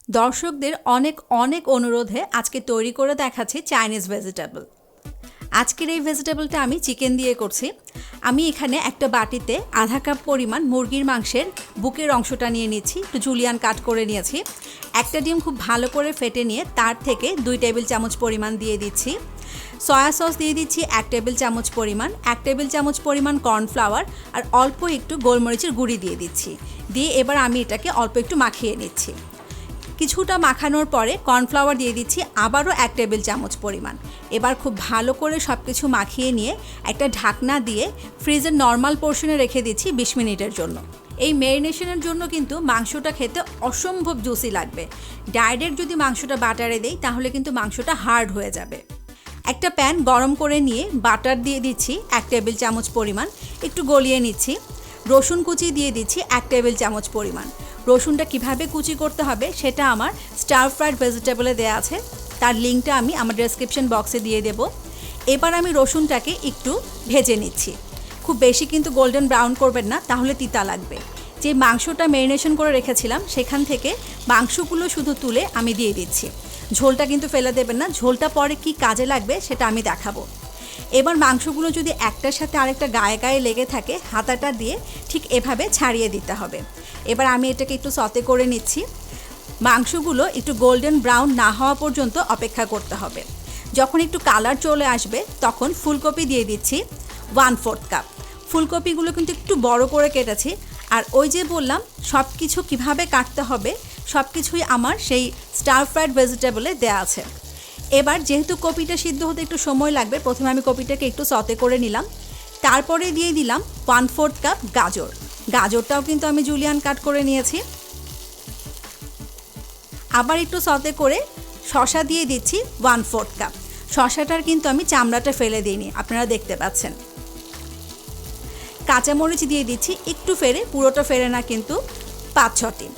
দর্শকদের অনেক অনেক অনুরোধে আজকে তৈরি করে দেখাচ্ছি চাইনিজ ভেজিটেবল। আজকের এই ভেজিটেবলটা আমি চিকেন দিয়ে করছি। আমি এখানে একটা বাটিতে আধা কাপ পরিমাণ মুরগির মাংসের বুকের অংশটা নিয়ে নিচ্ছি, একটু জুলিয়ান কাট করে নিয়েছি। একটা ডিম খুব ভালো করে ফেটে নিয়ে তার থেকে 2 টেবিল চামচ পরিমাণ দিয়ে দিচ্ছি। সয়া সস দিয়ে দিচ্ছি 1 টেবিল চামচ পরিমাণ, 1 টেবিল চামচ পরিমাণ কর্নফ্লাওয়ার আর অল্প একটু গোলমরিচের গুঁড়ি দিয়ে দিচ্ছি। দিয়ে এবার আমি এটাকে অল্প একটু মাখিয়ে নিচ্ছি। কিছুটা মাখানোর পরে কর্নফ্লাওয়ার দিয়ে দিচ্ছি আবারও 1 টেবিল চামচ পরিমাণ। এবার খুব ভালো করে সব কিছু মাখিয়ে নিয়ে একটা ঢাকনা দিয়ে ফ্রিজের নর্মাল পোর্শনে রেখে দিচ্ছি 20 মিনিটের জন্য। এই ম্যারিনেশনের জন্য কিন্তু মাংসটা খেতে অসম্ভব জুসি লাগবে। ডাইরেক্ট যদি মাংসটা বাটারে দেই তাহলে কিন্তু মাংসটা হার্ড হয়ে যাবে। একটা প্যান গরম করে নিয়ে বাটার দিয়ে দিচ্ছি 1 টেবিল চামচ পরিমাণ, একটু গলিয়ে নিচ্ছি। রসুন কুচি দিয়ে দিচ্ছি 1 টেবিল চামচ পরিমাণ। রসুনটা কিভাবে কুচি করতে হবে সেটা আমার স্টার ফ্রাইড ভেজিটেবলে দেওয়া আছে, তার লিঙ্কটা আমি আমার ডেসক্রিপশন বক্সে দিয়ে দেব। এবার আমি রসুনটাকে একটু ভেজে নিচ্ছি। খুব বেশি কিন্তু গোল্ডেন ব্রাউন করবেন না, তাহলে তিতা লাগবে। যে মাংসটা ম্যারিনেশন করে রেখেছিলাম সেখান থেকে মাংসগুলো শুধু তুলে আমি দিয়ে দিচ্ছি। ঝোলটা কিন্তু ফেলে দেবেন না, ঝোলটা পরে কি কাজে লাগবে সেটা আমি দেখাবো। এবার মাংসগুলো যদি একটার সাথে আরেকটা গায়ে গায়ে লেগে থাকে হাতাটা দিয়ে ঠিক এভাবে ছাড়িয়ে দিতে হবে। এবার আমি এটাকে একটু সতে করে নিচ্ছি। মাংসগুলো একটু গোল্ডেন ব্রাউন না হওয়া পর্যন্ত অপেক্ষা করতে হবে। যখন একটু কালার চলে আসবে তখন ফুলকপি দিয়ে দিচ্ছি 1/4 কাপ। ফুলকপিগুলো কিন্তু একটু বড় করে কেটেছি। আর ওই যে বললাম সব কিছু কীভাবে কাটতে হবে সব কিছুই আমার সেই স্টার ফ্রাইড ভেজিটেবলে দেওয়া আছে। এবার যেহেতু কপিটা সিদ্ধ হতে একটু সময় লাগবে, প্রথমে আমি কপিটাকে একটু সতে করে নিলাম। তারপরে দিয়ে দিলাম 1/4 কাপ গাজর। গাজরটাও কিন্তু আমি জুলিয়ান কাট করে নিয়েছি। আবার একটু সতে করে শসা দিয়ে দিচ্ছি 1/4 কাপ। শসাটার কিন্তু আমি চামড়াটা ফেলে দিইনি, আপনারা দেখতে পাচ্ছেন। কাঁচামরিচ দিয়ে দিচ্ছি একটু ফেরে, পুরোটা ফেরে না কিন্তু 5-6টি।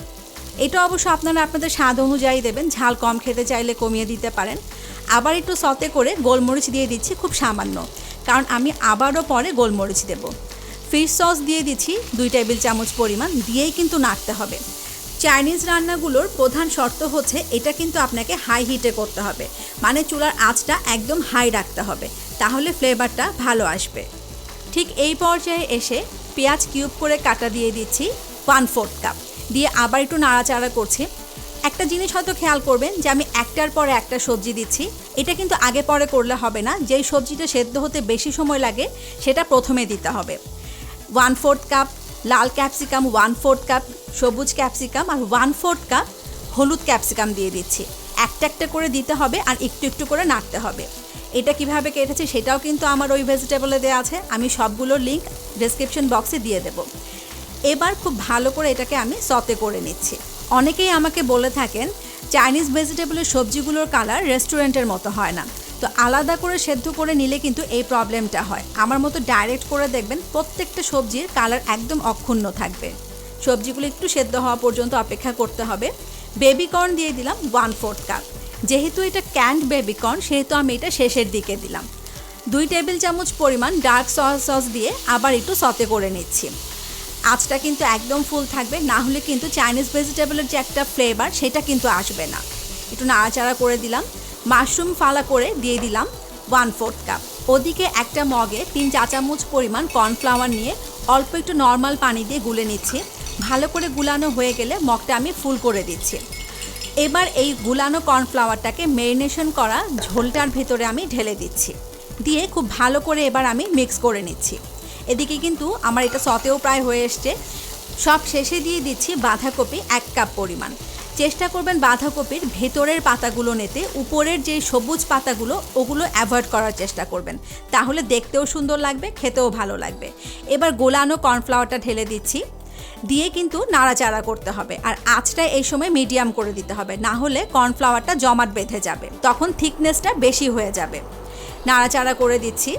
এটা অবশ্য আপনারা আপনাদের স্বাদ অনুযায়ী দেবেন, ঝাল কম খেতে চাইলে কমিয়ে দিতে পারেন। আবার একটু সতে করে গোলমরিচ দিয়ে দিচ্ছি খুব সামান্য, কারণ আমি আবারও পরে গোলমরিচ দেব। ফিশ সস দিয়ে দিচ্ছি 2 টেবিল চামচ পরিমাণ, দিয়েই কিন্তু নাড়তে হবে। চাইনিজ রান্নাগুলোর প্রধান শর্ত হচ্ছে এটা কিন্তু আপনাকে হাই হিটে করতে হবে, মানে চুলার আঁচটা একদম হাই রাখতে হবে, তাহলে ফ্লেভারটা ভালো আসবে। ঠিক এই পর্যায়ে এসে পেঁয়াজ কিউব করে কাটা দিয়ে দিচ্ছি 1/4 কাপ, দিয়ে আবার একটু নাড়াচাড়া করছি। একটা জিনিস হয়তো খেয়াল করবেন যে আমি একটার পরে একটা সবজি দিচ্ছি, এটা কিন্তু আগে পরে করলে হবে না। যেই সবজিটা সেদ্ধ হতে বেশি সময় লাগে সেটা প্রথমে দিতে হবে। 1/4 কাপ লাল ক্যাপসিকাম, 1/4 কাপ সবুজ ক্যাপসিকাম আর 1/4 কাপ হলুদ ক্যাপসিকাম দিয়ে দিচ্ছি। একটা একটা করে দিতে হবে আর একটু একটু করে নাড়তে হবে। এটা কিভাবে কেটেছি সেটাও কিন্তু আমার ওই ভেজিটেবলে দেওয়া আছে, আমি সবগুলোর লিঙ্ক ডেসক্রিপশন বক্সে দিয়ে দেব। এবার খুব ভালো করে এটাকে আমি সতে করে নিচ্ছি। অনেকেই আমাকে বলে থাকেন চাইনিজ ভেজিটেবলের সবজিগুলোর কালার রেস্টুরেন্টের মতো হয় না, তো আলাদা করে সেদ্ধ করে নিলে কিন্তু এই প্রবলেমটা হয়। আমার মতো ডাইরেক্ট করে দেখবেন প্রত্যেকটা সবজির কালার একদম অক্ষুণ্ণ থাকবে। সবজিগুলো একটু সেদ্ধ হওয়া পর্যন্ত অপেক্ষা করতে হবে। বেবি কর্ন দিয়ে দিলাম 1/4 কাপ। যেহেতু এটা ক্যান্ড বেবি কর্ন সেহেতু আমি এটা শেষের দিকে দিলাম। 2 টেবিল চামচ পরিমাণ ডার্ক সয়া সস দিয়ে আবার একটু সতে করে নিচ্ছি। আঁচটা কিন্তু একদম ফুল থাকবে, না হলে কিন্তু চাইনিজ ভেজিটেবলের যে একটা ফ্লেভার সেটা কিন্তু আসবে না। একটু নাড়াচাড়া করে দিলাম। মাশরুম ফালা করে দিয়ে দিলাম 1/4 কাপ। ওদিকে একটা মগে 3 চা চামচ পরিমাণ কর্নফ্লাওয়ার নিয়ে অল্প একটু নর্মাল পানি দিয়ে গুলে নিচ্ছি। ভালো করে গুলানো হয়ে গেলে মগটা আমি ফুল করে দিচ্ছি। এবার এই গুলানো কর্নফ্লাওয়ারটাকে ম্যারিনেশন করা ঝোলটার ভেতরে আমি ঢেলে দিচ্ছি, দিয়ে খুব ভালো করে এবার আমি মিক্স করে নিচ্ছি। এদিকে কিন্তু আমার এটা সতেও প্রায় হয়ে এসছে। সব শেষে দিয়ে দিচ্ছি বাঁধাকপি 1 কাপ পরিমাণ। চেষ্টা করবেন বাঁধাকপির ভেতরের পাতাগুলো নিতে, উপরের যে সবুজ পাতাগুলো ওগুলো অ্যাভয়েড করার চেষ্টা করবেন, তাহলে দেখতেও সুন্দর লাগবে, খেতেও ভালো লাগবে। এবার গোলানো কর্নফ্লাওয়ারটা ঢেলে দিচ্ছি, দিয়ে কিন্তু নাড়াচাড়া করতে হবে। আর আঁচটা এই সময় মিডিয়াম করে দিতে হবে, না হলে কর্নফ্লাওয়ারটা জমাট বেঁধে যাবে, তখন থিকনেসটা বেশি হয়ে যাবে। নাড়াচাড়া করে দিচ্ছি।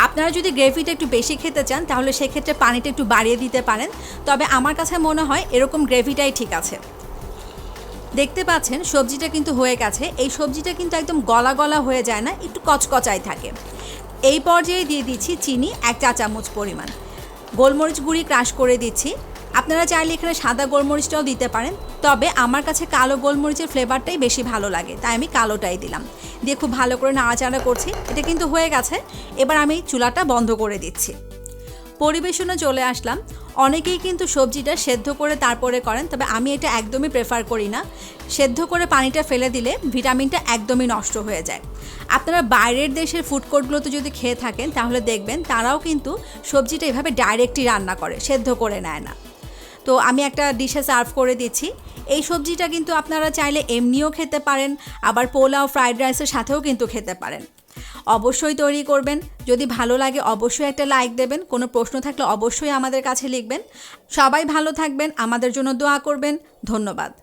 আপনারা যদি গ্রেভিটা একটু বেশি খেতে চান তাহলে সেক্ষেত্রে পানিটা একটু বাড়িয়ে দিতে পারেন, তবে আমার কাছে মনে হয় এরকম গ্রেভিটাই ঠিক আছে। দেখতে পাচ্ছেন সবজিটা কিন্তু হয়ে গেছে। এই সবজিটা কিন্তু একদম গলা গলা হয়ে যায় না, একটু কচকচাই থাকে। এই পর্যায়ে দিয়ে দিচ্ছি চিনি 1 চা চামচ পরিমাণ, গোলমরিচ গুঁড়ি ক্রাশ করে দিচ্ছি, আপনারা চাইলে এখানে সাদা গোলমরিচটাও দিতে পারেন, তবে আমার কাছে কালো গোলমরিচের ফ্লেভারটাই বেশি ভালো লাগে, তাই আমি কালোটাই দিলাম। দিয়ে খুব ভালো করে নাড়াচাড়া করছি। এটা কিন্তু হয়ে গেছে। এবার আমি চুলাটা বন্ধ করে দিচ্ছি। পরিবেশনে চলে আসলাম। অনেকেই কিন্তু সবজিটা সেদ্ধ করে তারপরে করেন, তবে আমি এটা একদমই প্রেফার করি না। সেদ্ধ করে পানিটা ফেলে দিলে ভিটামিনটা একদমই নষ্ট হয়ে যায়। আপনারা বাইরের দেশের ফুড কোর্টগুলোতে যদি খেয়ে থাকেন তাহলে দেখবেন তারাও কিন্তু সবজিটা এভাবে ডাইরেক্টই রান্না করে, সেদ্ধ করে নেয় না। তো আমি একটা ডিশে সার্ভ করে দিচ্ছি। এই সবজিটা কিন্তু আপনারা চাইলে এমনিও খেতে পারেন, আবার পোলাও ফ্রাইড রাইসের সাথেও কিন্তু খেতে পারেন। অবশ্যই তৈরি করবেন। যদি ভালো লাগে অবশ্যই একটা লাইক দেবেন। কোনো প্রশ্ন থাকলে অবশ্যই আমাদের কাছে লিখবেন। সবাই ভালো থাকবেন, আমাদের জন্য দোয়া করবেন। ধন্যবাদ।